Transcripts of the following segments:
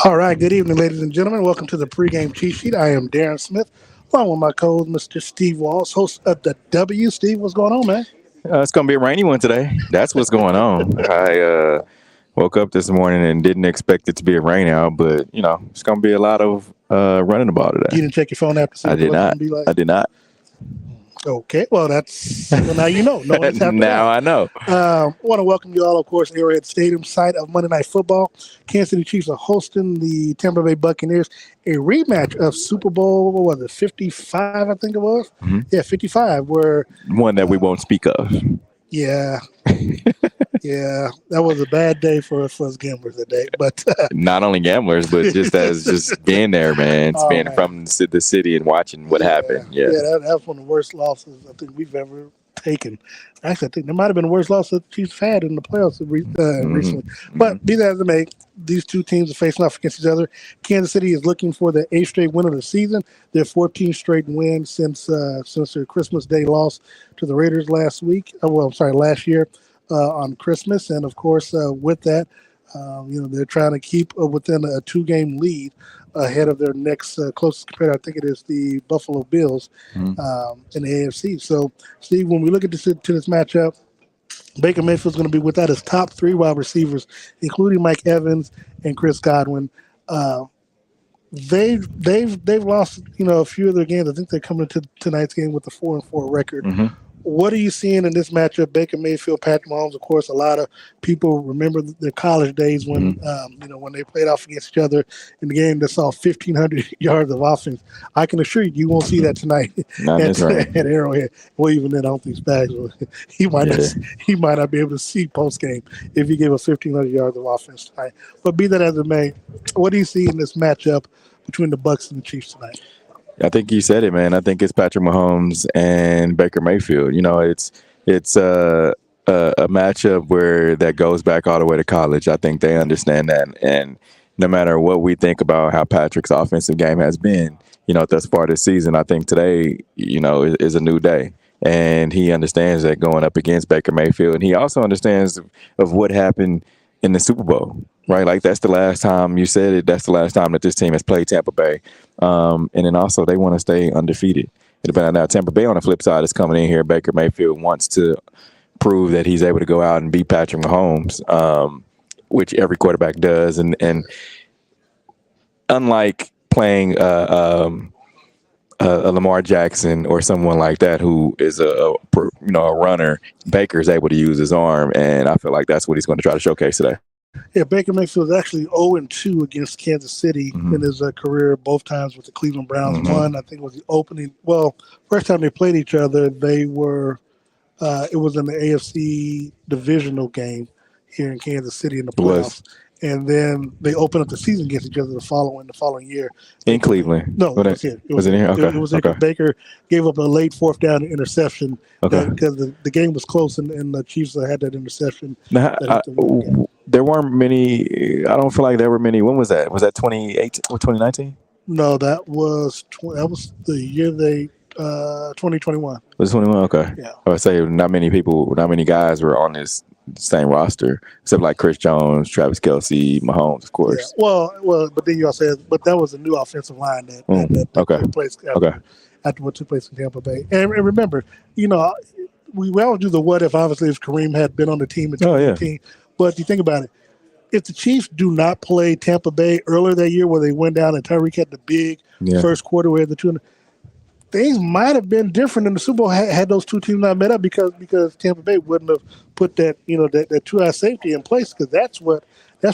All right, good evening, ladies and gentlemen. Welcome to the Pregame Cheat Sheet. I am Darren Smith, along with my co-host, Mr. Steve Walls, host of the W. Steve, what's going on, man? It's going to be a rainy one today. That's what's going on. I woke up this morning and didn't expect it to be a rain out, but, it's going to be a lot of running the ball You today. didn't check your phone app to see I what the did weather's not. going to be like? I did not. Okay, well, now you know. No one has to Now I know. I want to welcome you all, of course, Arrowhead Stadium, site of Monday Night Football. Kansas City Chiefs are hosting the Tampa Bay Buccaneers, a rematch of Super Bowl, what was it, 55, I think it was? Mm-hmm. Yeah, 55, where... One that we won't speak of. Yeah. Yeah, that was a bad day for us gamblers that day. But not only gamblers, but just being there, man. It's being man. from the city and watching what happened. Yeah, that's one of the worst losses I think we've ever taken. Actually, I think there might have been the worst loss that the Chiefs had in the playoffs recently. But be that as it may, these two teams are facing off against each other. Kansas City is looking for the 8th straight win of the season. Their 14th straight win since their Christmas Day loss to the Raiders last year on Christmas. And, of course, with that, they're trying to keep within a 2-game lead ahead of their next closest competitor. I think it is the Buffalo Bills in the AFC. So, Steve, when we look at this matchup, Baker Mayfield's going to be without his top 3 wide receivers, including Mike Evans and Chris Godwin. They've lost a few of their games. I think they're coming to tonight's game with a 4-4 record. Mm-hmm. What are you seeing in this matchup? Baker Mayfield, Patrick Mahomes. Of course, a lot of people remember their college days when when they played off against each other in the game that saw 1,500 yards of offense. I can assure you won't see that tonight at Arrowhead. Well, even then, I don't think Spags he might not be able to see post game if he gave us 1,500 yards of offense tonight. But be that as it may, what do you see in this matchup between the Bucs and the Chiefs tonight? I think you said it, man. I think it's Patrick Mahomes and Baker Mayfield. It's a matchup where that goes back all the way to college. I think they understand that, and no matter what we think about how Patrick's offensive game has been, thus far this season, I think today, is a new day, and he understands that going up against Baker Mayfield, and he also understands of what happened in the Super Bowl. Right, like that's the last time you said it. That's the last time that this team has played Tampa Bay, and then also they want to stay undefeated. Now Tampa Bay on the flip side is coming in here. Baker Mayfield wants to prove that he's able to go out and beat Patrick Mahomes, which every quarterback does. And unlike playing a Lamar Jackson or someone like that who is a runner, Baker's able to use his arm, and I feel like that's what he's going to try to showcase today. Yeah, Baker Mayfield is actually 0-2 against Kansas City in his career, both times with the Cleveland Browns. One, I think, was the opening. Well, first time they played each other, they were. It was in the AFC divisional game here in Kansas City in the playoffs, and then they opened up the season against each other the following year in Cleveland. No, it was here. It was in here. Okay, it was okay. Baker gave up a late 4th down interception because the game was close, and the Chiefs had that interception. There weren't many. I don't feel like there were many. When was that? Was that 2018 or 2019? No, that was the year they 2021. Was it 21? Okay. Yeah. I would say not many guys were on this same roster except like Chris Jones, Travis Kelce, Mahomes, of course. Yeah. Well, but then you also said, but that was a new offensive line that took place after what took place in Tampa Bay. And remember, we always do the what if. Obviously, if Kareem had been on the team in 2018. But you think about it, if the Chiefs do not play Tampa Bay earlier that year where they went down and Tyreek had the big first quarter where the two things might have been different in the Super Bowl had those two teams not met up because Tampa Bay wouldn't have put that that 2-eye safety in place, because that's what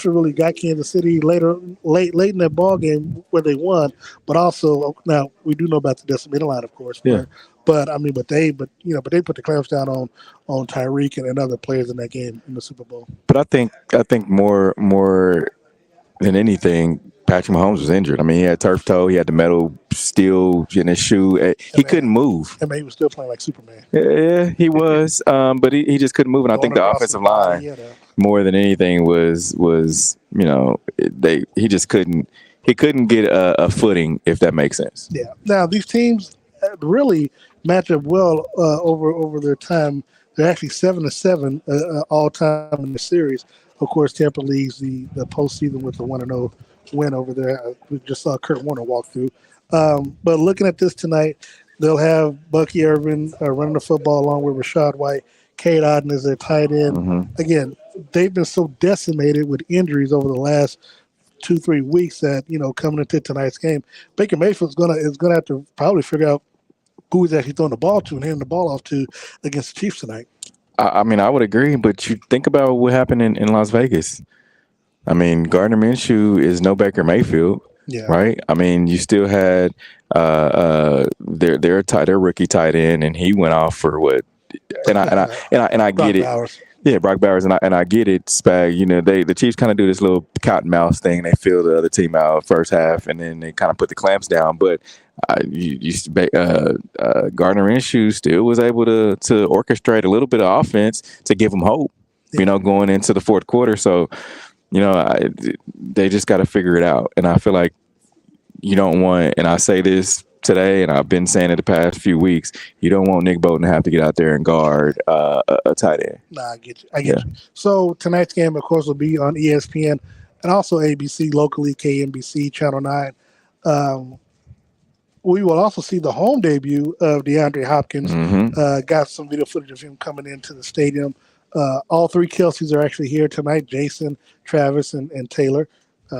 really got Kansas City late in that ball game where they won. But also now we do know about the decimated line, of course. Yeah. But they put the clamps down on Tyreek and other players in that game in the Super Bowl. But I think more than anything, Patrick Mahomes was injured. I mean, he had turf toe, he had the metal steel in his shoe. He couldn't move. I mean, he was still playing like Superman. Yeah, he was. But he just couldn't move. And I think the offensive line, more than anything, was he just couldn't. He couldn't get a footing, if that makes sense. Yeah. Now these teams really match up well over their time. They're actually 7-7 all time in the series. Of course, Tampa leads the postseason with the 1-0 win over there. We just saw Kurt Warner walk through. But looking at this tonight, they'll have Bucky Irvin running the football along with Rashad White. Cade Otton is their tight end. Again, they've been so decimated with injuries over the last 2-3 weeks that coming into tonight's game, Baker Mayfield's gonna have to probably figure out who he's actually throwing the ball to and handing the ball off to against the Chiefs tonight. I mean, I would agree, but you think about what happened in Las Vegas. I mean, Gardner Minshew is no Baker Mayfield, right? I mean, you still had their rookie tight end, and he went off for what? And I get it. Bowers. Yeah, Brock Bowers, and I get it, Spag. The Chiefs kind of do this little cat and mouse thing. They fill the other team out first half, and then they kind of put the clamps down. But Gardner Minshew still was able to orchestrate a little bit of offense to give them hope. Going into the fourth quarter. So, they just got to figure it out. And I feel like you don't want, and I say this today, and I've been saying it the past few weeks, you don't want Nick Bolton to have to get out there and guard a tight end. Nah, I get you. So tonight's game, of course, will be on ESPN and also ABC locally, KNBC, Channel 9. We will also see the home debut of DeAndre Hopkins. Got some video footage of him coming into the stadium. All three Kelseys are actually here tonight, Jason, Travis, and Taylor.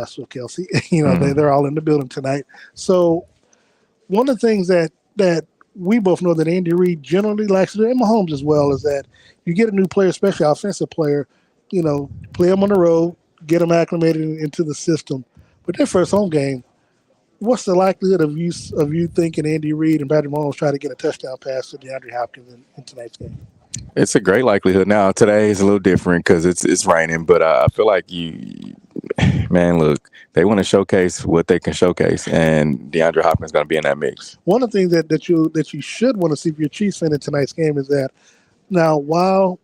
Swift Kelsey. They're all in the building tonight. So one of the things that we both know that Andy Reid generally likes to do, and Mahomes as well, is that you get a new player, especially offensive player, play them on the road, get them acclimated into the system. But their first home game, what's the likelihood of you thinking Andy Reid and Patrick Mahomes try to get a touchdown pass to DeAndre Hopkins in tonight's game? It's a great likelihood. Now today is a little different because it's raining, but I feel like look, they want to showcase what they can showcase, and DeAndre Hopkins is going to be in that mix. One of the things that you should want to see if you're a Chiefs fan in tonight's game is that now while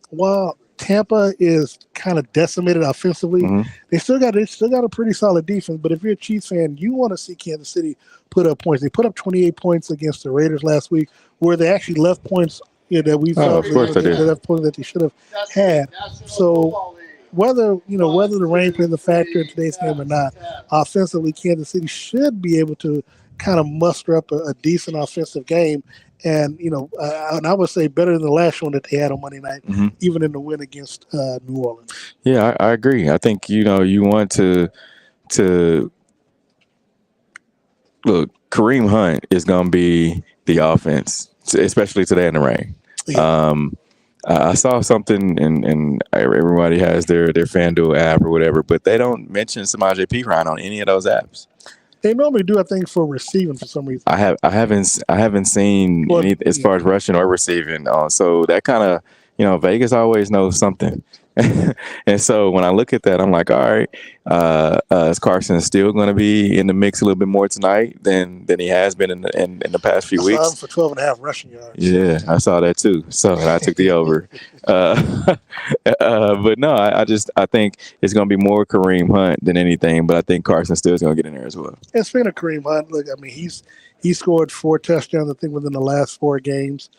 Tampa is kind of decimated offensively, they still got a pretty solid defense. But if you're a Chiefs fan, you want to see Kansas City put up points. They put up 28 points against the Raiders last week, where they actually left points that we felt that they should have had. So whether the rain plays a factor in today's game or not, offensively, Kansas City should be able to kind of muster up a decent offensive game. And, and I would say better than the last one that they had on Monday night, even in the win against New Orleans. Yeah, I agree. I think, you want to look, Kareem Hunt is going to be the offense, especially today in the rain. Yeah. I saw something, and everybody has their FanDuel app or whatever, but they don't mention Samaje Perine on any of those apps. They normally do, I think, for receiving for some reason. I haven't seen any as far as rushing or receiving. So that kind of, Vegas always knows something. And so when I look at that, I'm like, all right, is Carson still going to be in the mix a little bit more tonight than he has been in the past few weeks? I saw him for 12.5 rushing yards. Yeah, I saw that too. So I took the over. But no, I think it's going to be more Kareem Hunt than anything. But I think Carson still is going to get in there as well. And speaking of Kareem Hunt, look, I mean, he scored 4 touchdowns, I think, within the last 4 games.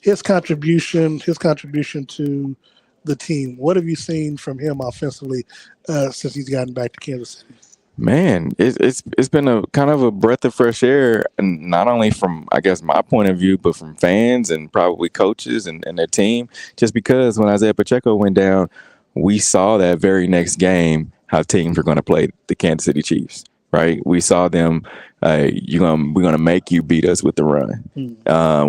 His contribution to the team. What have you seen from him offensively since he's gotten back to Kansas City? Man, it's been a kind of a breath of fresh air, and not only from, I guess, my point of view, but from fans and probably coaches and their team. Just because when Isaiah Pacheco went down, we saw that very next game how teams are going to play the Kansas City Chiefs. Right, we saw them. We're gonna make you beat us with the run.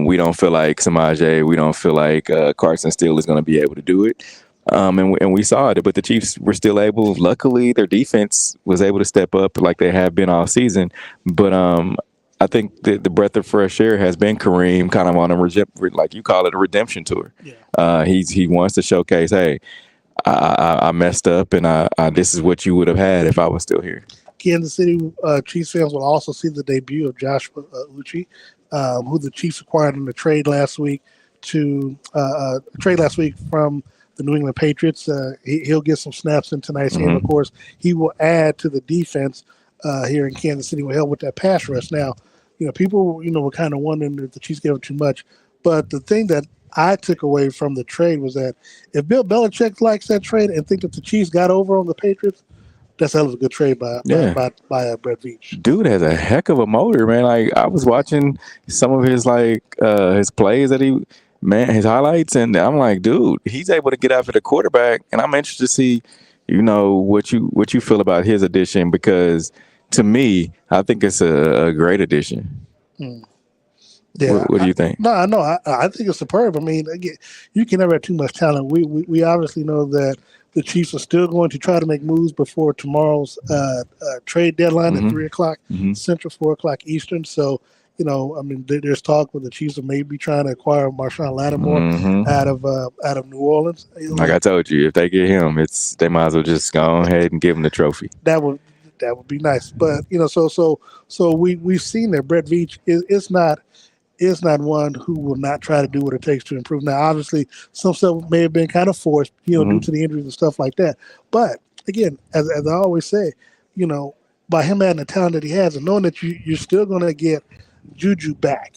We don't feel like Samaje. We don't feel like Carson Steele is going to be able to do it. And we saw it, but the Chiefs were still able. Luckily, their defense was able to step up like they have been all season. But I think the breath of fresh air has been Kareem, kind of on like you call it, a redemption tour. Yeah. He wants to showcase, hey, I messed up, and this is what you would have had if I was still here. Kansas City Chiefs fans will also see the debut of Joshua Uche, who the Chiefs acquired in the trade last week from the New England Patriots. He'll get some snaps in tonight's game. Of course, he will add to the defense here in Kansas City. Will help with that pass rush. Now, people were kind of wondering if the Chiefs gave up too much, but the thing that I took away from the trade was that if Bill Belichick likes that trade and think that the Chiefs got over on the Patriots, that's a hell of a good trade Yeah. by Brett Veach. Dude has a heck of a motor, man. Like I was watching some of his his plays that his highlights, and I'm like, dude, he's able to get after the quarterback, and I'm interested to see, what you feel about his addition because to me, I think it's a great addition. Hmm. Yeah, What do you think? no, I know. I think it's superb. I mean, again, you can never have too much talent. We obviously know that the Chiefs are still going to try to make moves before tomorrow's trade deadline at Mm-hmm. 3 o'clock Mm-hmm. Central, 4 o'clock Eastern. So, I mean, there's talk with the Chiefs of maybe trying to acquire Marshawn Lattimore Mm-hmm. out of New Orleans. Like I told you, if they get him, they might as well just go ahead and give him the trophy. That would be nice. But so we've seen that Brett Veach is not one who will not try to do what it takes to improve. Now, obviously, some stuff may have been kind of forced, due to the injuries and stuff like that. But again, as I always say, by him having the talent that he has and knowing that you're still going to get Juju back,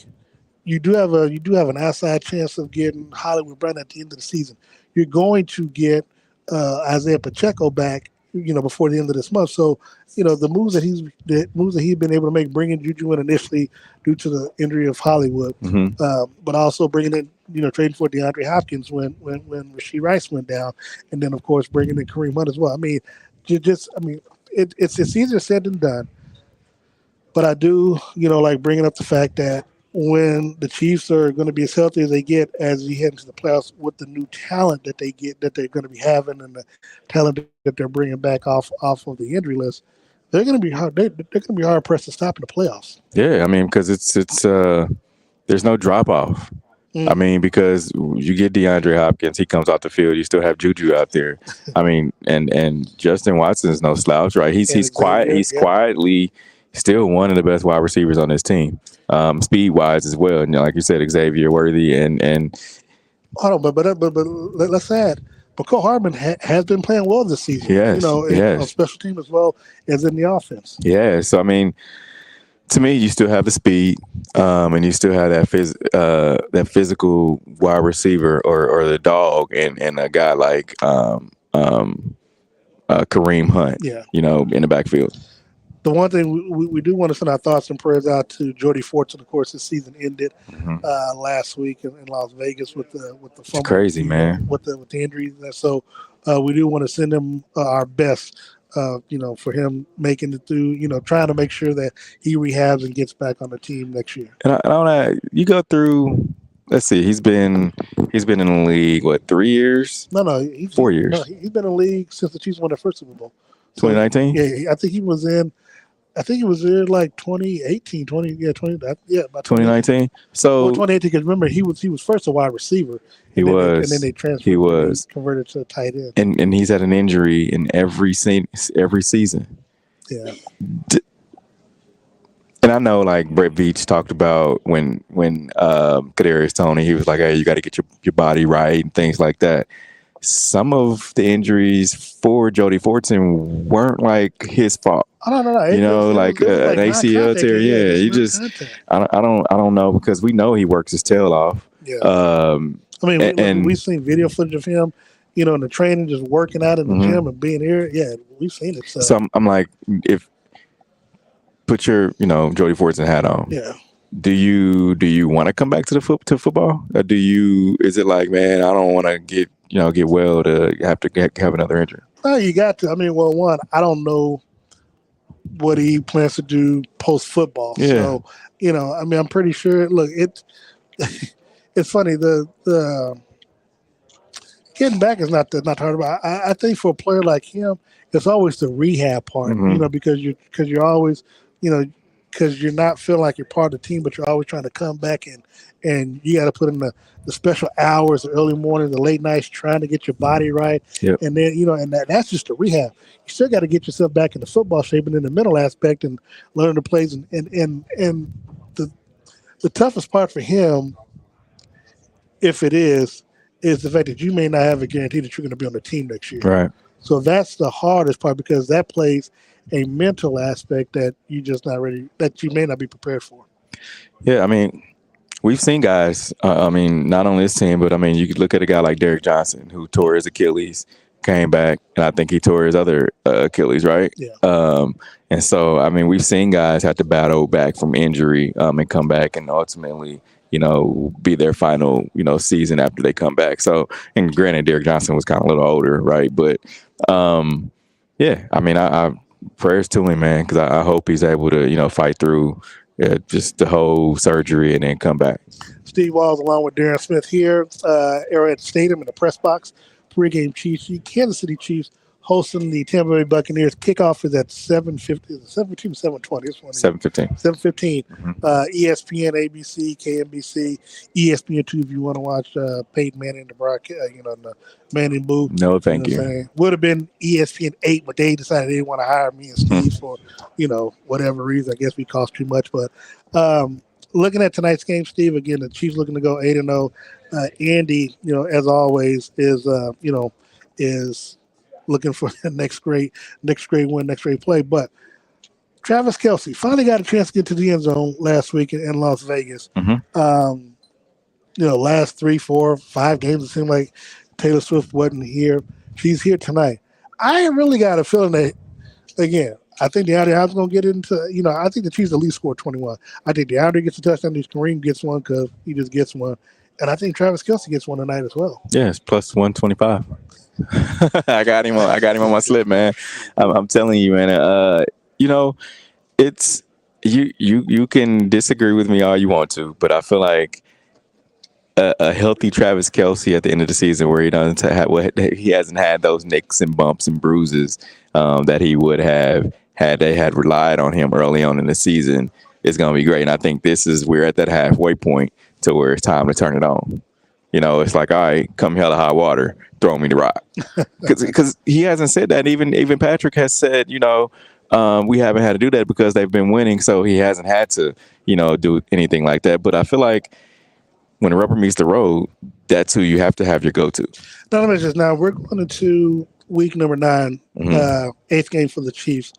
you do have an outside chance of getting Hollywood Brown at the end of the season. You're going to get Isaiah Pacheco back, before the end of this month. So, the moves that he's been able to make, bringing Juju in initially due to the injury of Hollywood, but also bringing in, trading for DeAndre Hopkins when Rashee Rice went down, and then of course bringing in Kareem Hunt as well. I mean, it's easier said than done. But I do, like bringing up the fact that when the Chiefs are going to be as healthy as they get as we head into the playoffs with the new talent that they get, that they're going to be having, and the talent that they're bringing back off of the injury list, they're going to be hard. They're going to be hard pressed to stop in the playoffs. Yeah, I mean, because it's there's no drop off. I mean, because you get DeAndre Hopkins, he comes off the field. You still have Juju out there. I mean, and Justin Watson is no slouch, right? He's quiet. He's quietly still one of the best wide receivers on this team, speed wise as well. And like you said, Xavier Worthy and hold on, but let's add, Cole Hardman has been playing well this season. Yes, on special team as well as in the offense. Yeah, so I mean, to me, you still have the speed, and you still have that physical wide receiver or the dog, and a guy like Kareem Hunt, in the backfield. The one thing we do want to send our thoughts and prayers out to Jordy Fortson. Of course, his season ended last week in Las Vegas with the fumble. It's crazy, man. With the injuries. So we do want to send him our best. For him making it through, trying to make sure that he rehabs and gets back on the team next year. And you go through. Let's see, he's been in the league 3 years? No, 4 years. No, he's been in the league since the Chiefs won their first Super Bowl. 2019. Yeah, I think he was in. I think he was there like 2018, about 2019. So 2018. Because remember, he was first a wide receiver. And then they transferred. He was converted to a tight end. And he's had an injury in every season. Yeah. And I know, like Brett Veach talked about when Kadarius Toney, he was like, "Hey, you got to get your body right and things like that." Some of the injuries for Jody Fortson weren't like his fault. No. Like an ACL tear. Yeah, you just I don't know because we know he works his tail off. Yeah. We've seen video footage of him, in the training, just working out in the gym and being here. Yeah, we've seen it. So I'm like, if put your Jody Fortson hat on. Yeah. Do you want to come back to football? Or is it like, man, I don't want to get well to have to have another injury? No, you got to. I mean, well, one, I don't know what he plans to do post football. Yeah. So, I'm pretty sure. Look, it's funny. The getting back is not hard about. I think for a player like him, it's always the rehab part. Because you're always, because you're not feeling like you're part of the team, but you're always trying to come back and you got to put in the special hours, the early morning, the late nights, trying to get your body right. Yep. And then, and that's just a rehab. You still got to get yourself back into football shape and in the mental aspect and learn the plays. And the toughest part for him, if it is the fact that you may not have a guarantee that you're going to be on the team next year. Right. So that's the hardest part because that plays a mental aspect that you just not ready, that you may not be prepared for. Yeah, I mean, we've seen guys. Not on this team, but you could look at a guy like Derek Johnson who tore his Achilles came back, and I think he tore his other Achilles, right? Yeah. And so, I mean, we've seen guys have to battle back from injury and come back and ultimately, be their final, season after they come back. So, and granted, Derek Johnson was kind of a little older, right? But, yeah, I mean, I prayers to him, man, because I hope he's able to, fight through just the whole surgery and then come back. Steve Walls along with Darren Smith here, Arrowhead Stadium in the press box. Pregame Chiefs, Kansas City Chiefs hosting the Tampa Bay Buccaneers. Kickoff is at 7:50, 7:15, 7:20. 7:15. 7:15. ESPN, ABC, KNBC, ESPN2 if you want to watch Peyton Manning, the broadcast, in the Manning booth. No, thank you. Would have been ESPN8, but they decided they didn't want to hire me and Steve for, whatever reason. I guess we cost too much. But looking at tonight's game, Steve, again, the Chiefs looking to go 8-0. Andy, as always, is looking for the next great win, next great play. But Travis Kelce finally got a chance to get to the end zone last week in Las Vegas. Last 3, 4, 5 games, it seemed like Taylor Swift wasn't here. She's here tonight. I really got a feeling that, again, I think DeAndre Hopkins going to get into, I think the Chiefs at least score 21. I think DeAndre gets a touchdown. Kareem gets one because he just gets one. And I think Travis Kelce gets one tonight as well. Yeah, it's plus 125. I got him on my slip, man. I'm telling you, man. It's you can disagree with me all you want to, but I feel like a healthy Travis Kelce at the end of the season, where he doesn't have, he hasn't had those nicks and bumps and bruises that he would have had they had relied on him early on in the season, is going to be great. And I think we're at that halfway point to where it's time to turn it on. It's like, all right, come hell or high water, throw me the rock. Because he hasn't said that. Even Patrick has said, we haven't had to do that because they've been winning, so he hasn't had to, do anything like that. But I feel like when the rubber meets the road, that's who you have to have your go-to. Now we're going into week number 9, 8th game for the Chiefs.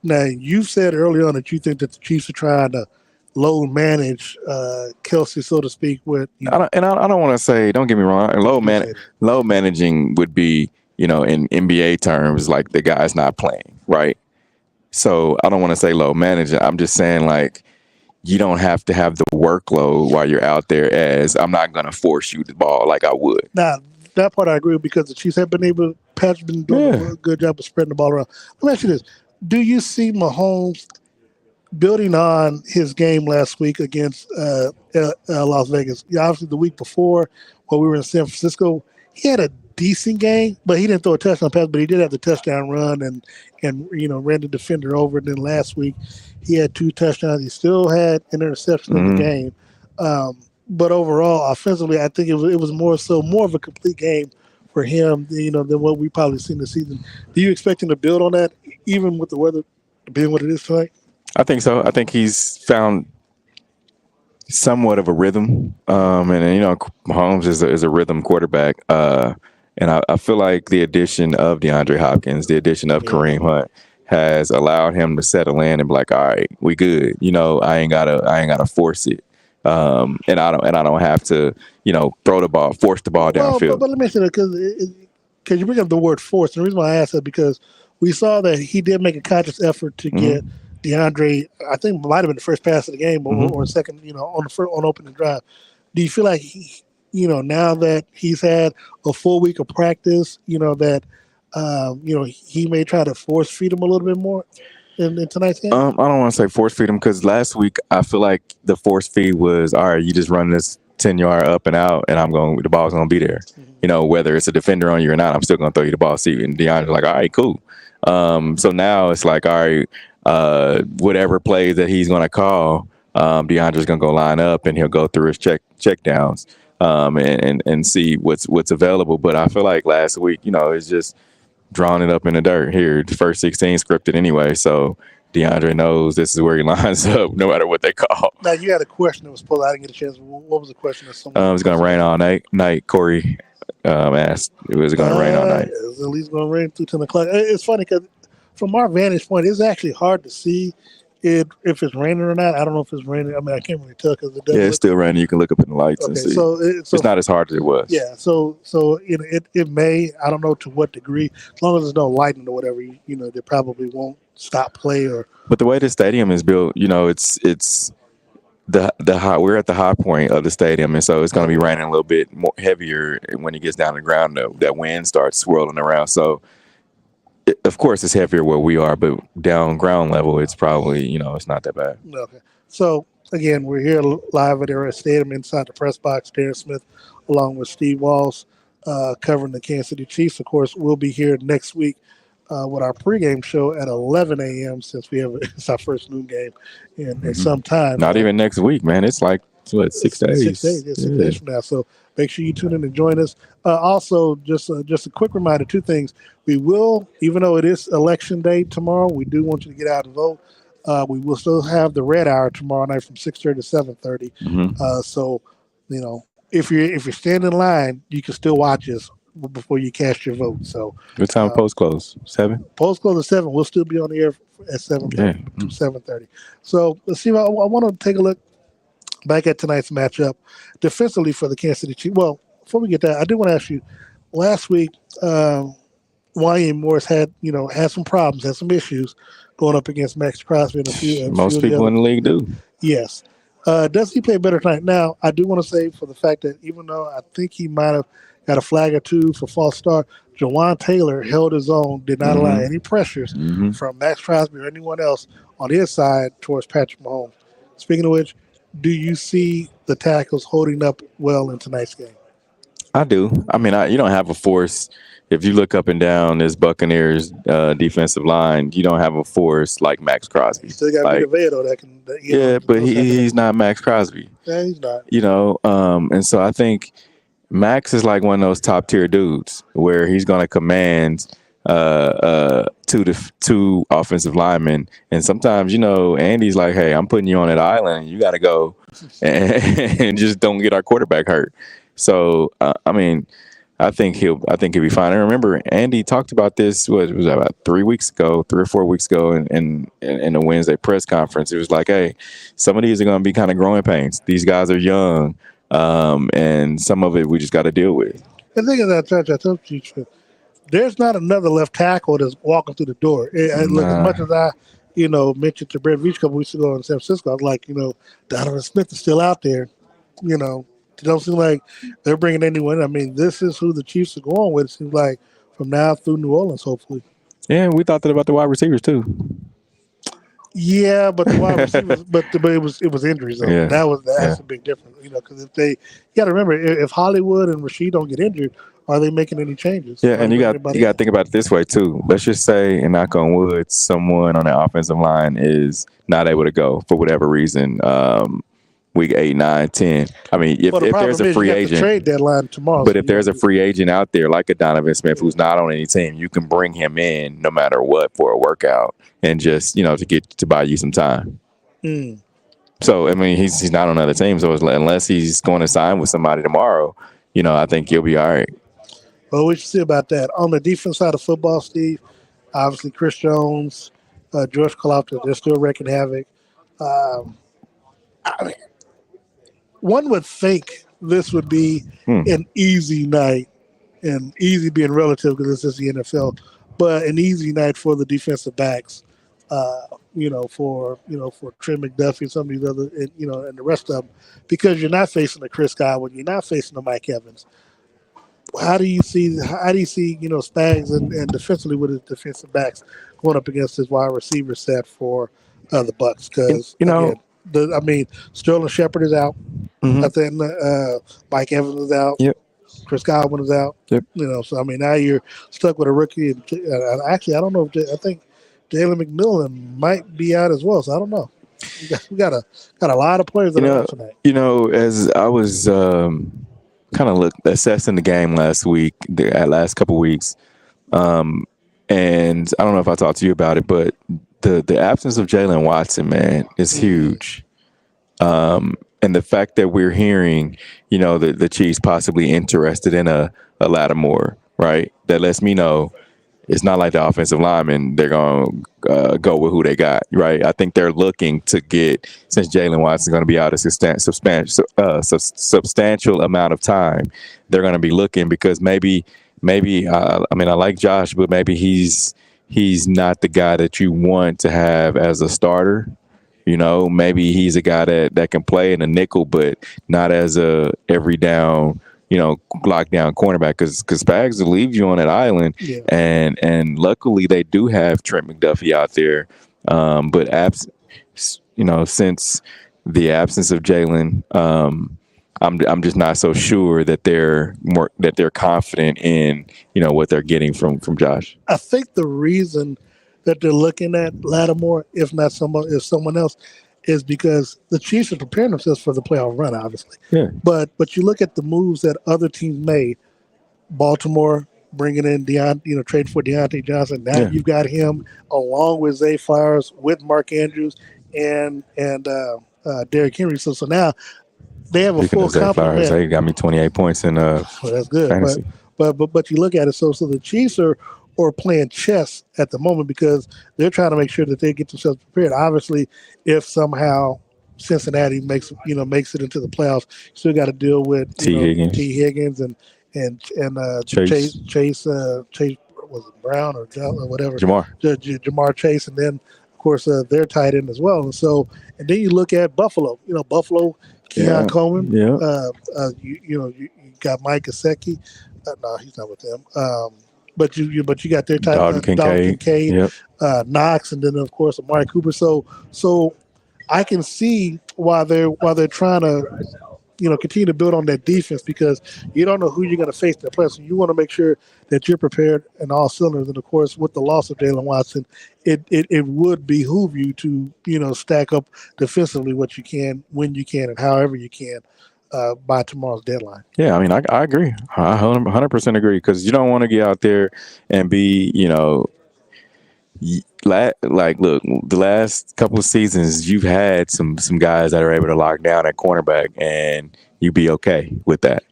Now, you said earlier on that you think that the Chiefs are trying to low manage Kelce, so to speak. I don't want to say, don't get me wrong, low managing would be, in NBA terms, like the guy's not playing, right? So I don't want to say low managing. I'm just saying, like, you don't have to have the workload while you're out there, as I'm not going to force you the ball like I would. Now, that part I agree with, because the Chiefs have been able, Pat's been doing a good job of spreading the ball around. Let me ask you this. Do you see Mahomes building on his game last week against Las Vegas? Obviously, the week before, when we were in San Francisco, he had a decent game, but he didn't throw a touchdown pass, but he did have the touchdown run and ran the defender over. And then last week, he had 2 touchdowns. He still had an interception in the game. But overall, offensively, I think it was more of a complete game for him, than what we probably seen this season. Do you expect him to build on that, even with the weather being what it is tonight? I think so. I think he's found somewhat of a rhythm, and Mahomes is a rhythm quarterback. And I feel like the addition of DeAndre Hopkins, the addition of Kareem Hunt, has allowed him to settle in and be like, all right, we good. I ain't gotta force it. And I don't have to, force the ball downfield. But let me say that, because you bring up the word force, and the reason why I asked that, because we saw that he did make a conscious effort to get DeAndre. I think it might have been the first pass of the game, or second, on opening drive. Do you feel like now that he's had a full week of practice, that he may try to force feed him a little bit more in tonight's game? I don't want to say force feed him, because last week I feel like the force feed was, all right, you just run this 10-yard up and out, and the ball's gonna be there. Whether it's a defender on you or not, I'm still gonna throw you the ball. See, and DeAndre's like, all right, cool. So now it's like, all right, whatever plays that he's gonna call, DeAndre's gonna go line up and he'll go through his check downs, and see what's available. But I feel like last week, it's just drawing it up in the dirt. Here, the first 16 scripted anyway, so DeAndre knows this is where he lines up, no matter what they call. Now, you had a question that was pulled. I didn't get a chance. What was the question? That someone it's going to rain all night. Corey asked, was it going to rain all night? It's at least going to rain through 10 o'clock. It's funny because from our vantage point, it's actually hard to see if it's raining or not, I don't know if it's raining. I mean, I can't really tell because it Yeah, doesn't it's look. still raining. You can look up in the lights and Okay, see. so It's not as hard as it was. yeah, so it may, I don't know to what degree, as long as there's no lightning or whatever, they probably won't stop play or. But the way the stadium is built, it's the high. We're at the high point of the stadium, and so it's going to be raining a little bit more heavier when it gets down to the ground. That wind starts swirling around. So of course it's heavier where we are, but down ground level, it's probably it's not that bad. Okay. So again, we're here live at Arrowhead Stadium inside the press box. Darren Smith, along with Steve Walls, covering the Kansas City Chiefs. Of course, we'll be here next week with our pregame show at 11 a.m. since it's our first noon game in some time. Not even next week, man. It's like what, 6 days? 6 days. Yeah, 6 days from now. So make sure you tune in and join us. Also, just a quick reminder: two things. We will, even though it is election day tomorrow, we do want you to get out and vote. We will still have the red hour tomorrow night from 6:30 to 7:30. So, if you're standing in line, you can still watch us before you cast your vote. So, what time post close? 7. Post close at 7. We'll still be on the air at 7:30 to 7:30. So, let's see. I want to take a look back at tonight's matchup defensively for the Kansas City Chiefs. Well, before we get that, I do want to ask you. Last week, Wyatt Morris had some problems, had some issues going up against Max Crosby and a few. Most people in the league do. Yes. Does he play better tonight? Now, I do want to say for the fact that even though I think he might have got a flag or two for false start, Jawan Taylor held his own, did not allow any pressures from Max Crosby or anyone else on his side towards Patrick Mahomes. Speaking of which, do you see the tackles holding up well in tonight's game? I do. I mean, you don't have a force. If you look up and down this Buccaneers defensive line, you don't have a force like Max Crosby. You still got Vita though. But he's not Max Crosby. Yeah, he's not. And so I think Max is like one of those top tier dudes where he's going to command two offensive linemen, and sometimes Andy's like, hey, I'm putting you on that island, you got to go and just don't get our quarterback hurt. So I think he'll be fine. I remember Andy talked about this. What was that, about 3 or 4 weeks ago, in the Wednesday press conference. It was like, hey, some of these are going to be kind of growing pains. These guys are young, and some of it we just got to deal with. The thing is that I told you, there's not another left tackle that's walking through the door. Look, as much as I, mentioned to Brett Veach a couple weeks ago in San Francisco, I was like, Donovan Smith is still out there. It don't seem like they're bringing anyone. I mean, this is who the Chiefs are going with. It seems like from now through New Orleans, hopefully. Yeah, we thought that about the wide receivers too. Yeah, but the wide receivers, but it was injuries. Though. Yeah. That's a big difference. Because you got to remember, if Hollywood and Rasheed don't get injured, are they making any changes? Yeah, and you got to think about it this way too. Let's just say, and knock on wood, someone on the offensive line is not able to go for whatever reason. Week 8, 9, 10. I mean, if there's a free agent, trade deadline tomorrow. But if there's a free agent out there like a Donovan Smith who's not on any team, you can bring him in no matter what for a workout and just to buy you some time. So I mean, he's not on other teams, so unless he's going to sign with somebody tomorrow, I think he'll be all right. Well, we should see about that. On the defense side of football, Steve, obviously Chris Jones, George Kalafdis, they're still wreaking havoc. One would think this would be an easy night, and easy being relative because this is the NFL, but an easy night for the defensive backs. For Trent McDuffie, some of these other, and the rest of them, because you're not facing the Chris Godwin, you're not facing the Mike Evans. How do you see Spags and defensively with his defensive backs going up against his wide receiver set for the Bucs? Because Sterling Shepard is out. I think Mike Evans is out. Yep. Chris Godwin is out. Yep. So now you're stuck with a rookie. And actually, I don't know if I think Jalen McMillan might be out as well. So I don't know. We got a lot of players that are out tonight. As I was kind of assessing the game last couple weeks, and I don't know if I talked to you about it, but the absence of Jalen Watson, man, is huge. And the fact that we're hearing, the Chiefs possibly interested in a Lattimore, right? That lets me know it's not like the offensive linemen, they're going to go with who they got, right? I think they're looking to get, since Jalen Watson's going to be out a substantial amount of time, they're going to be looking because maybe I mean, I like Josh, but maybe he's not the guy that you want to have as a starter. Maybe he's a guy that can play in a nickel, but not as a every down, lockdown cornerback. Because Spags will leave you on that island, Yeah. and luckily they do have Trent McDuffie out there. But since the absence of Jalen, I'm just not so sure that they're confident in what they're getting from Josh. I think the reason that they're looking at Lattimore, if not someone else, is because the Chiefs are preparing themselves for the playoff run, obviously. Yeah. But you look at the moves that other teams made. Baltimore bringing in trade for Deontay Johnson. Now you've got him along with Zay Flowers, with Mark Andrews, and Derrick Henry. So now they have a full complement. He got me 28 points in well, that's good. fantasy. But you look at it, so the Chiefs are playing chess at the moment because they're trying to make sure that they get themselves prepared. Obviously, if somehow Cincinnati makes it into the playoffs, you still got to deal with T. Higgins and Chase was it Brown or whatever, Jamar Chase, and then of course their tight end as well. And then you look at Buffalo. Buffalo, Keon Coleman. Yeah. You got Mike Gesicki. No, he's not with them. But you got their tight end, Dalton Kincaid, Knox, and then of course Amari Cooper. So I can see why they're trying to continue to build on that defense because you don't know who you're going to face in the playoffs. So you want to make sure that you're prepared in all cylinders. And of course, with the loss of Jalen Watson, it would behoove you to stack up defensively what you can, when you can, and however you can by tomorrow's deadline. Yeah, I mean, I agree. I 100% agree because you don't want to get out there and be look, the last couple of seasons, you've had some guys that are able to lock down at cornerback, and you be okay with that,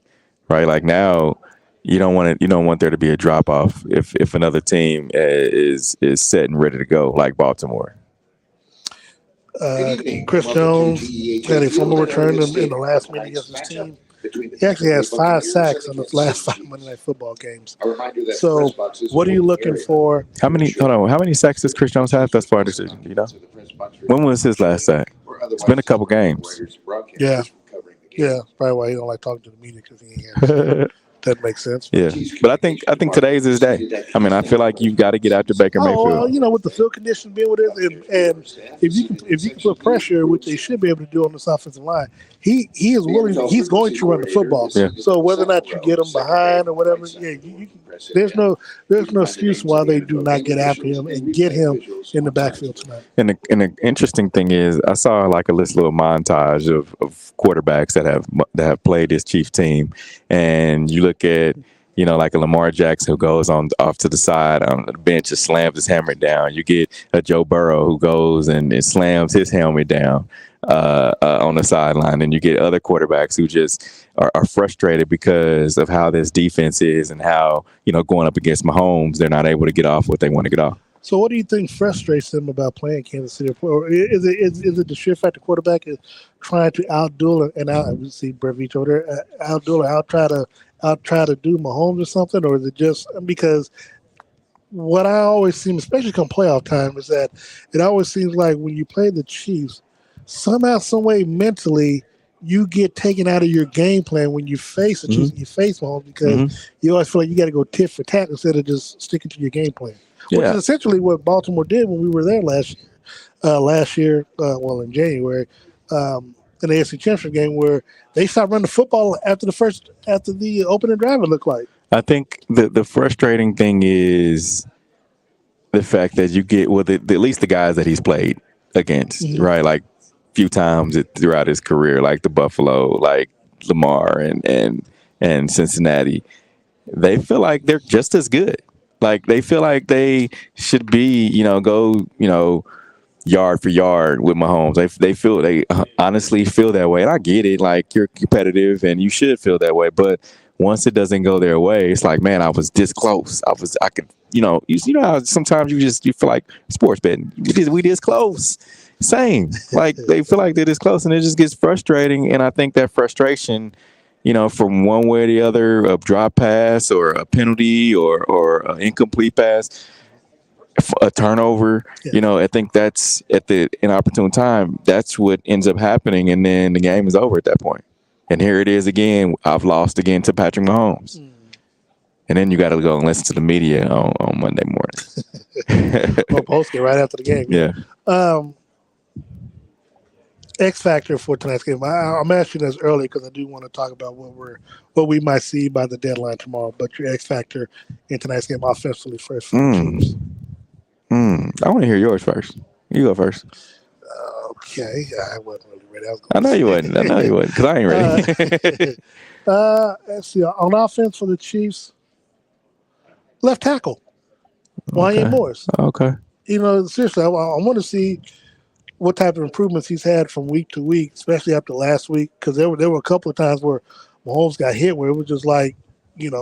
right? Like now, you don't want there to be a drop off if another team is set and ready to go, like Baltimore. Chris Jones had a fumble return in the last meeting against his team. He actually has 5 sacks in his last 5 Monday Night Football games. So, what are you looking for? How many sacks does Chris Jones have thus far this season? Do you know? When was his last sack? It's been a couple games. Yeah, probably why he don't like talking to the media because he ain't that makes sense. Yeah, but I think today's his day. I mean, I feel like you've got to get after Baker Mayfield. With the field condition being with it, and if you can put pressure, which they should be able to do on this offensive line, he is willing. He's going to run the football. Yeah. So whether or not you get him behind or whatever, there's no excuse why they do not get after him and get him in the backfield tonight. And the interesting thing is, I saw like a little montage of quarterbacks that have played this Chiefs team, and you look at like a Lamar Jackson who goes off to the side on the bench and slams his helmet down. You get a Joe Burrow who goes and slams his helmet down on the sideline, and you get other quarterbacks who just are frustrated because of how this defense is and how going up against Mahomes, they're not able to get off what they want to get off. So what do you think frustrates them about playing Kansas City? Or is it the sheer fact the quarterback is trying to outduel we see Brevich over there, outduel or try to do Mahomes or something? Or is it just because what I always see, especially come playoff time, is that it always seems like when you play the Chiefs, somehow, some way mentally, you get taken out of your game plan when you face the Chiefs and you face Mahomes because you always feel like you got to go tit for tat instead of just sticking to your game plan. Which is essentially what Baltimore did when we were there last year, in January, in the AFC Championship game, where they stopped running the football after the opening drive, it looked like. I think the frustrating thing is the fact that you get at least the guys that he's played against, right? Like a few times throughout his career, like the Buffalo, like Lamar and Cincinnati, they feel like they're just as good. Like they feel like they should be, go, yard for yard with Mahomes. They honestly feel that way, and I get it. Like you're competitive, and you should feel that way. But once it doesn't go their way, it's like, man, I was this close. I could, you know how sometimes you feel like sports betting. We this close. Same. Like they feel like they're this close, and it just gets frustrating. And I think that frustration, from one way or the other, a drop pass or a penalty or an incomplete pass, a turnover, I think that's at the inopportune time. That's what ends up happening, and then the game is over at that point. And here it is again. I've lost again to Patrick Mahomes. And then you got to go and listen to the media on Monday morning. Or post it right after the game. Yeah. X factor for tonight's game. I'm asking this early because I do want to talk about what we might see by the deadline tomorrow. But your X factor in tonight's game offensively first for the Chiefs. I want to hear yours first. You go first. Okay, I wasn't really ready. I know you wasn't because I ain't ready. Let's see. On offense for the Chiefs, left tackle, Wanya Morris. Okay. Seriously, I want to see what type of improvements he's had from week to week, especially after last week, because there were a couple of times where Mahomes got hit where it was just like, it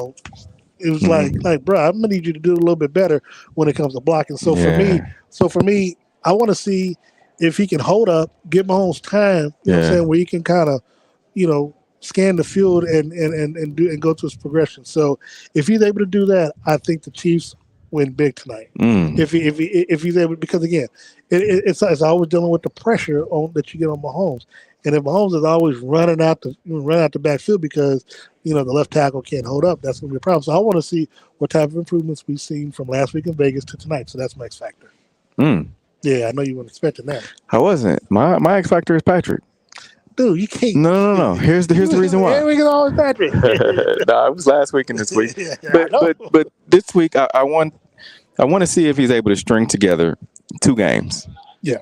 was like, bro, I'm gonna need you to do a little bit better when it comes to blocking. So for me, I want to see if he can hold up, give Mahomes time, you know what I'm saying, where he can kind of, scan the field and go to his progression. So if he's able to do that, I think the Chiefs win big tonight. If he's able, because again, it's always dealing with the pressure that you get on Mahomes. And if Mahomes is always running out the backfield because the left tackle can't hold up, that's going to be a problem. So I want to see what type of improvements we've seen from last week in Vegas to tonight. So that's my X factor. Yeah, I know you weren't expecting that. I wasn't. My X factor is Patrick. Dude, you can't. No. Here's the reason why. Every week is always Patrick. No, it was last week and this week. But this week I want to see if he's able to string together 2 games. Yeah.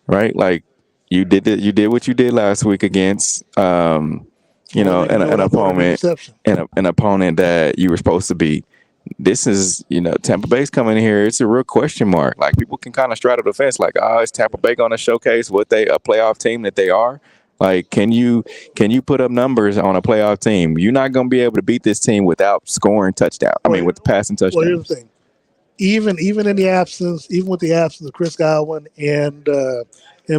Right? Like you did what you did last week against an opponent that you were supposed to beat. This is, Tampa Bay's coming here. It's a real question mark. Like people can kind of straddle the fence like, is Tampa Bay going to showcase what a playoff team that they are? Like, can you put up numbers on a playoff team? You're not going to be able to beat this team without scoring touchdown. With the passing touchdowns. Well, here's the thing. Even with the absence of Chris Godwin and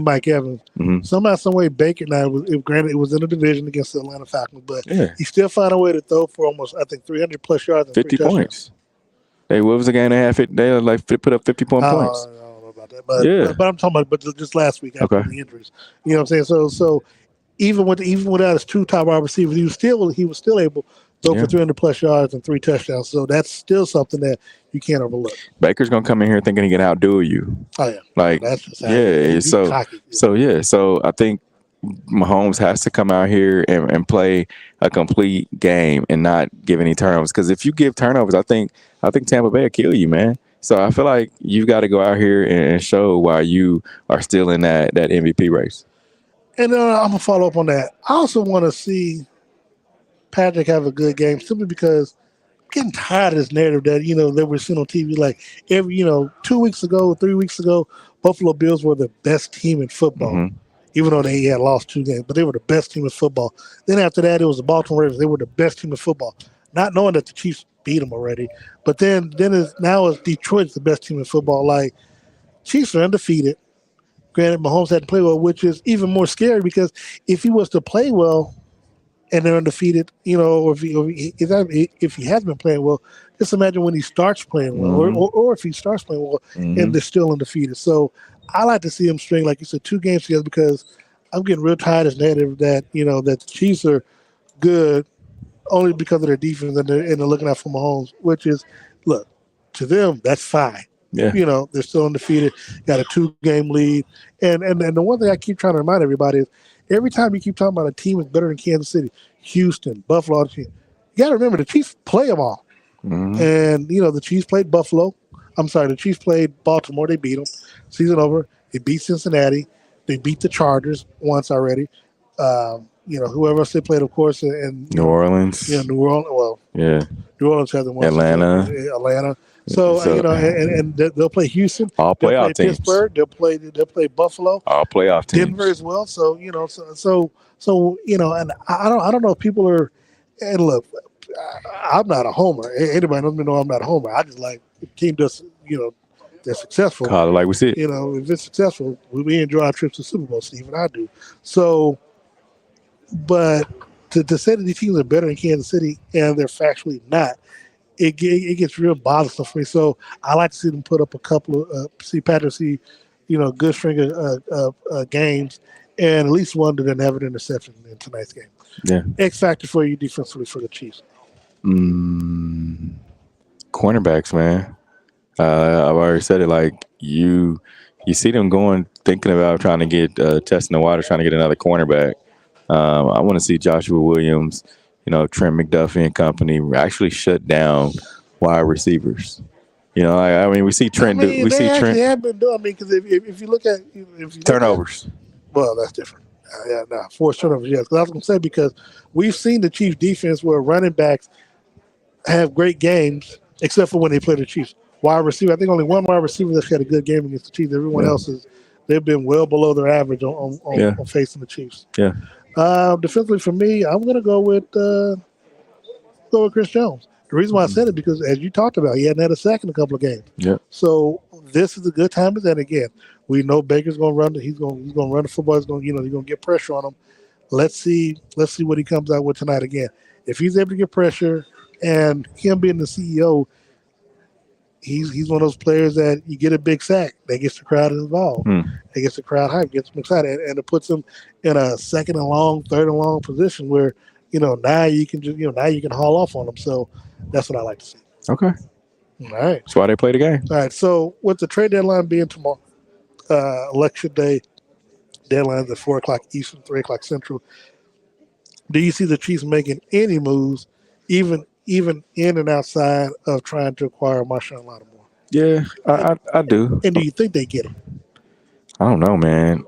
Mike Evans, somehow, some way, Baker granted it was in a division against the Atlanta Falcons, but he still found a way to throw for almost, I think, 300 plus yards and 50 points. Hey, what was the game they had? They put up 50 points. I don't know about that, but I'm talking about just last week after the injuries. You know what I'm saying? So even without his 2 top wide receivers, he was still able to throw for 300 plus yards and 3 touchdowns. So that's still something that you can't overlook. Baker's gonna come in here thinking he can outdo you. Oh yeah, like that's just So I think Mahomes has to come out here and play a complete game and not give any turnovers. Because if you give turnovers, I think Tampa Bay will kill you, man. So I feel like you've got to go out here and show why you are still in that MVP race. And I'm gonna follow up on that. I also want to see Patrick have a good game simply because I'm getting tired of this narrative that we're seeing on TV. Like every 2 weeks ago, 3 weeks ago, Buffalo Bills were the best team in football, even though they had lost 2 games, but they were the best team in football. Then after that, it was the Baltimore Ravens. They were the best team in football, not knowing that the Chiefs beat them already. But then now Detroit's the best team in football. Like Chiefs are undefeated. Granted, Mahomes had to play well, which is even more scary because if he was to play well and they're undefeated, or if he has been playing well, just imagine when he starts playing well, or if he starts playing well and they're still undefeated. So I like to see him string, like you said, 2 games together because I'm getting real tired of this narrative that that the Chiefs are good only because of their defense and they're looking out for Mahomes, which is, look, to them that's fine. Yeah. They're still undefeated, got a 2-game lead. And the one thing I keep trying to remind everybody is every time you keep talking about a team is better than Kansas City, Houston, Buffalo, you got to remember the Chiefs play them all. And, the Chiefs played Buffalo. I'm sorry, the Chiefs played Baltimore. They beat them. Season over. They beat Cincinnati. They beat the Chargers once already. Whoever else they played, of course, and New Orleans. Yeah, New Orleans. Well, New Orleans has them once. Atlanta. So and they'll play Houston. All playoff teams. Pittsburgh. They'll play Buffalo. All playoff teams. Denver as well. So and I don't know if people are. And look, I'm not a homer. Anybody knows me know I'm not a homer. I just like the team does, they're successful. Call it like we see it. If it's successful, we enjoy our trips to the Super Bowl, Steve, and I do. So, but to say that these teams are better than Kansas City and they're factually not, it gets real bothersome for me. So I like to see them put up a couple of see Patrick see, good string of games, and at least one that didn't have an interception in tonight's game. Yeah. X factor for you defensively for the Chiefs. Cornerbacks, man. I've already said it. Like you see them thinking about trying to get testing the water, trying to get another cornerback. I want to see Joshua Williams, Trent McDuffie and company actually shut down wide receivers. I mean, we see Trent. We see Trent have been doing. I mean, because if you look at turnovers. Well, that's different. Forced turnovers, yes. Because I was going to say, because we've seen the Chiefs defense where running backs have great games, except for when they play the Chiefs. Wide receiver, I think only one wide receiver that's had a good game against the Chiefs. Everyone else they've been well below their average on facing the Chiefs. Yeah. Defensively for me, I'm going to go with Chris Jones. The reason why I said it because, as you talked about, he hadn't had a sack in a couple of games. Yeah. So this is a good time. And again, we know Baker's going to run. He's going to run the football. He's going to get pressure on him. Let's see what he comes out with tonight. Again, if he's able to get pressure, and him being the CEO, he's one of those players that you get a big sack that gets the crowd involved. It gets the crowd hype, gets them excited, and it puts them in a second and long, third and long position where now you can just now you can haul off on them. So that's what I like to see. Okay. All right. That's why they play the game. All right. So with the trade deadline being tomorrow, election day deadline at 4:00 Eastern, 3:00 Central, do you see the Chiefs making any moves, even in and outside of trying to acquire Marshawn Lattimore? Yeah, I do. And do you think they get him? I don't know, man.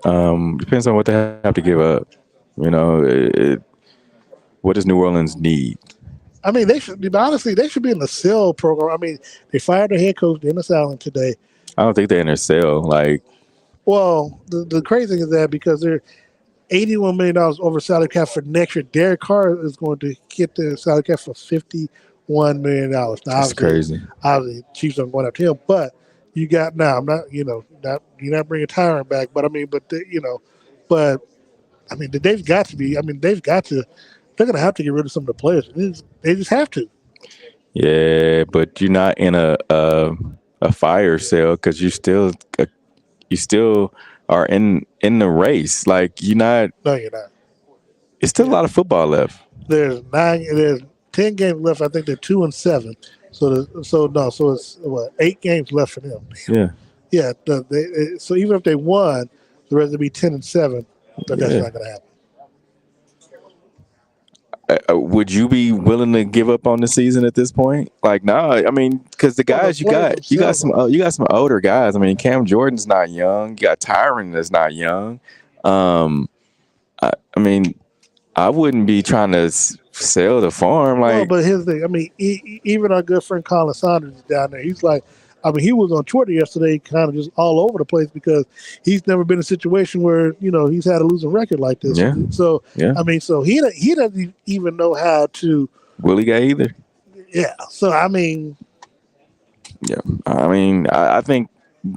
Depends on what they have to give up. What does New Orleans need? I mean, they should be in the sell program. I mean, they fired their head coach, Dennis Allen, today. I don't think they're in their sale. Well, the crazy thing is that because they're $81 million over salary cap for next year, Derek Carr is going to get the salary cap for $51 million. Now, that's crazy. Obviously, Chiefs aren't going after him, but you got now. I'm not, you're not bringing Tyron back, but I mean, they've got to be. I mean, they've got to. They're going to have to get rid of some of the players. They just have to. Yeah, but you're not in a fire sale because you still are in the race. Like you're not. No, you're not. It's still a lot of football left. There's 10 games left. I think they're 2-7. So it's 8 games left for them. Yeah. Yeah. So even if they won, the rest would be 10-7. But that's not going to happen. Would you be willing to give up on the season at this point? Like, no, I mean, because the guys you got some older guys. I mean, Cam Jordan's not young. You got Tyron that's not young. I mean, I wouldn't be trying to sell the farm. But here's the thing. I mean, even our good friend Colin Saunders is down there. He's like, I mean, he was on Twitter yesterday, kind of just all over the place because he's never been in a situation where he's had a losing record like this. Yeah. So I mean, so he doesn't even know how to. Willie guy either. Yeah. So I mean. Yeah. I mean, I think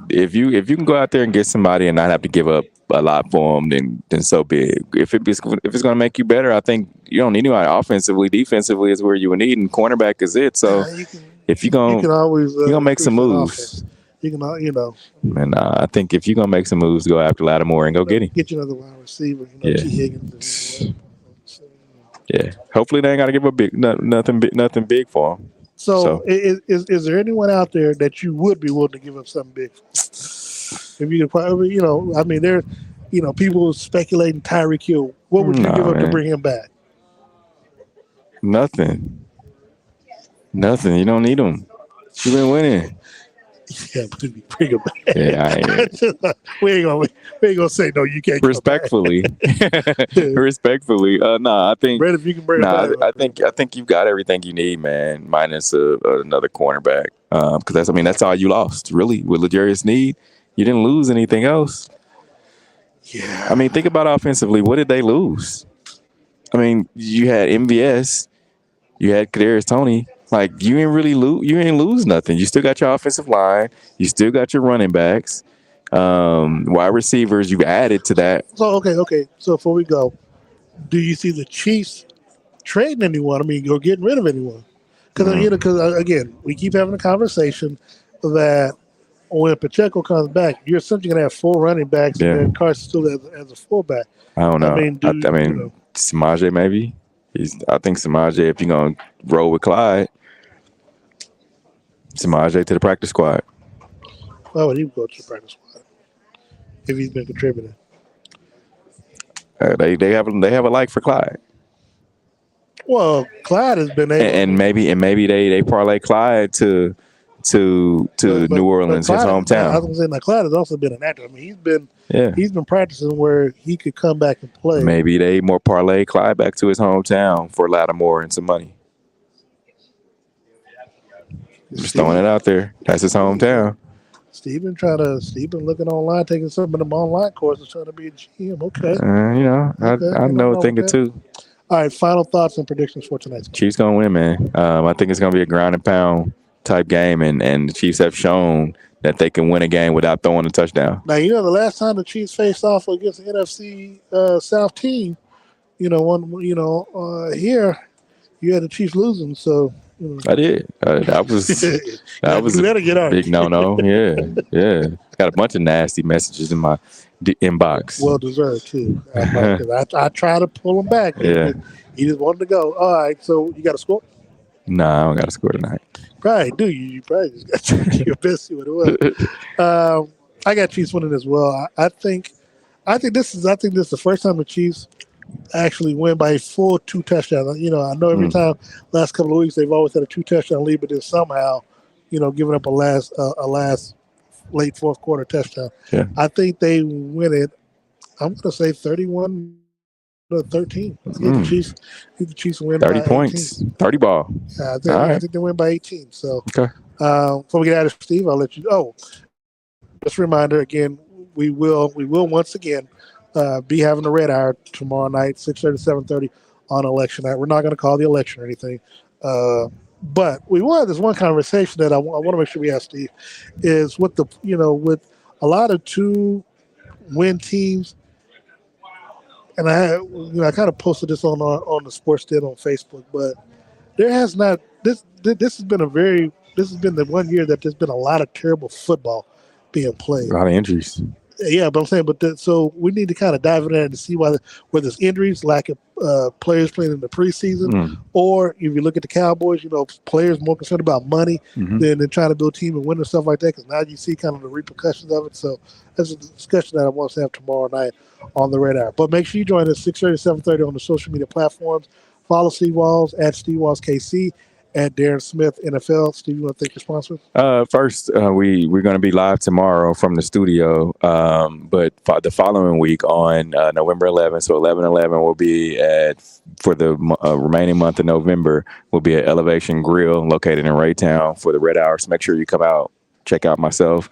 if you can go out there and get somebody and not have to give up a lot for them, then so big. If it's going to make you better, I think you don't need anybody offensively. Defensively is where you would need, and cornerback is it. So. If you're gonna make some moves, you can, And I think if you're gonna make some moves, go after Lattimore and go get him. Get you another wide receiver, G.E.H.A. Yeah. Hopefully they ain't gotta give up nothing big for him. So is there anyone out there that you would be willing to give up something big for? If you could probably, I mean, there's, people speculating Tyreek Hill. What would you give up to bring him back? Nothing. You don't need them. You've been winning. Yeah, but bring him back. Yeah, we ain't gonna say no. You can't. Respectfully, respectfully. I think. Brad, if you can bring him back, I think you've got everything you need, man. Minus another cornerback, because that's all you lost, really. With L'Jarius Sneed, you didn't lose anything else. Yeah. I mean, think about offensively. What did they lose? I mean, you had MVS. You had Kadarius Toney. Like you ain't really lose. You ain't lose nothing. You still got your offensive line. You still got your running backs, wide receivers. You've added to that. So okay. So before we go, do you see the Chiefs trading anyone? I mean, or getting rid of anyone? Because again, we keep having a conversation that when Pacheco comes back, you're essentially going to have 4 running backs, and Yeah. then Carson still as a fullback. I don't I know. mean, I mean, Samaje maybe. I think Samaje. If you're gonna roll with Clyde, Samaje to the practice squad. why would he go to the practice squad if he's been contributing? They have a like for Clyde, Well, Clyde has been able, and maybe they parlay Clyde to New but Orleans, his Clyde, I was hometown. going to say, now Clyde has also been an actor. I mean, Yeah, he's been practicing where he could come back and play. maybe they more parlay Clyde back to his hometown for Lattimore and some money. Just throwing it out there. That's his hometown. Steve been looking online, taking some of them online courses, trying to be a GM. Okay. I Ain't nothing know a wrong thing with or that. two. All right, final thoughts and predictions for tonight's game. Chiefs gonna win, man. I think it's gonna be a ground and pound type game, and the Chiefs have shown that they can win a game without throwing a touchdown. Now, the last time the Chiefs faced off against the NFC South team, here you had the Chiefs losing, so I did. That was you better get a out. big no. Yeah. Got a bunch of nasty messages in my inbox. Well deserved too. I try to pull him back. Yeah. He just wanted to go. All right, so you got a score? Nah, I don't got to score tonight. Probably do. You probably just got to do your best. See what it was. I got Chiefs winning as well. I think this is the first time the Chiefs actually win by a full 2 touchdowns. I know every time last couple of weeks they've always had a 2 touchdown lead, but then somehow, giving up a last late fourth quarter touchdown. Yeah. I think they win it. I'm going to say 31-13. I think the Chiefs win 30 by points, 18. 30 ball. I think they win by 18. So, okay. Before we get out of Steve, I'll let you. Oh, just a reminder again. We will once again be having the red hour tomorrow night, 6:30 to 7:30 on election night. We're not going to call the election or anything, but we will have this one conversation that I want to make sure we have, Steve, is with with a lot of 2-win teams. And I kind of posted this on the Sports Den on Facebook, but there has not this has been the one year that there's been a lot of terrible football being played. A lot of injuries. Yeah, but I'm saying, so we need to kind of dive in there to see whether there's injuries, lack of players playing in the preseason, or if you look at the Cowboys, players more concerned about money than trying to build a team and win and stuff like that. Because now you see kind of the repercussions of it. So that's a discussion that I want to have tomorrow night on the Red Hour. But make sure you join us 6:30 to 7:30 on the social media platforms. Follow Steve Walls at Steve Walls KC. At Darren Smith NFL. Steve, you want to thank your sponsors? First, we're going to be live tomorrow from the studio, but the following week on November 11th, so 11/11 will be for the remaining month of November, will be at Elevation Grill located in Raytown for the Red Hour. So make sure you come out, check out myself,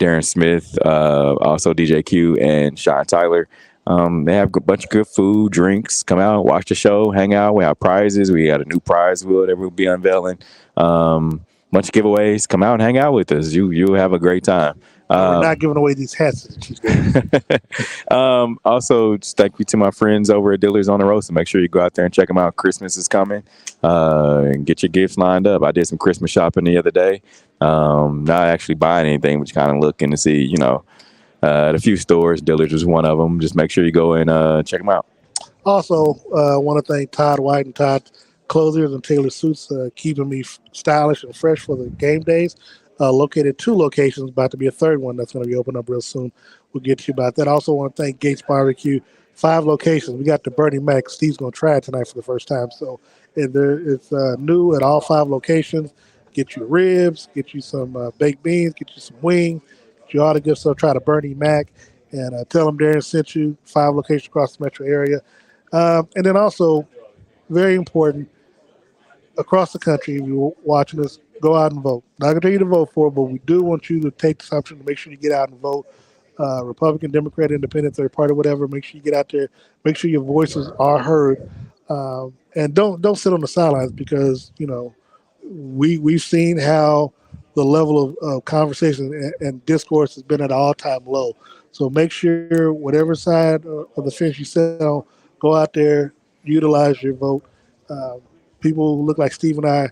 Darren Smith, also DJ Q and Sean Tyler. They have a bunch of good food, drinks. Come out, watch the show, hang out. We have prizes. We got a new prize wheel that we'll be unveiling. Bunch of giveaways. Come out and hang out with us. You'll have a great time. We're not giving away these hats. Also, just thank you to my friends over at Dealers on the Road. So make sure you go out there and check them out. Christmas is coming. And get your gifts lined up. I did some Christmas shopping the other day. Not actually buying anything, but just kind of looking to see, a few stores. Dillard's was one of them. Just make sure you go and check them out. Also, I want to thank Todd White and Todd Clothiers and Taylor Suits keeping me stylish and fresh for the game days. Located 2 locations, about to be a third one that's going to be opening up real soon. We'll get to you about that. Also want to thank Gates Barbecue. 5 locations. We got the Bernie Mac. Steve's going to try it tonight for the first time. So it's new at all 5 locations. Get you ribs, get you some baked beans, get you some wings. You ought to go so try to Bernie Mac and tell them Darren sent you. 5 locations across the metro area. And then also, very important, across the country, if you're watching this, go out and vote. Not going to tell you to vote for, but we do want you to take this option to make sure you get out and vote. Republican, Democrat, Independent, third party, whatever. Make sure you get out there. Make sure your voices are heard. and don't sit on the sidelines because we've seen how the level of conversation and discourse has been at an all-time low. So make sure whatever side of the fence you sit on, go out there, utilize your vote. Uh, People who look like Steve and I,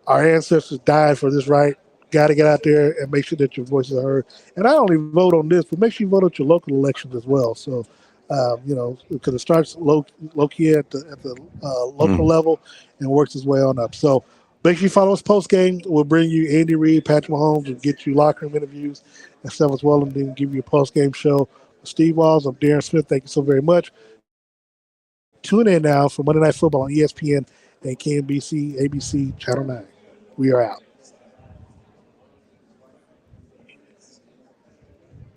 our ancestors died for this right. Got to get out there and make sure that your voices are heard. And I only vote on this, but make sure you vote at your local elections as well. So, because it starts low key at the local Mm. level and works its way on up. So, make sure you follow us post game. We'll bring you Andy Reid, Patrick Mahomes, and get you locker room interviews and stuff as well, and then give you a post game show. Steve Walls, I'm Darren Smith. Thank you so very much. Tune in now for Monday Night Football on ESPN and KNBC, ABC, Channel 9. We are out.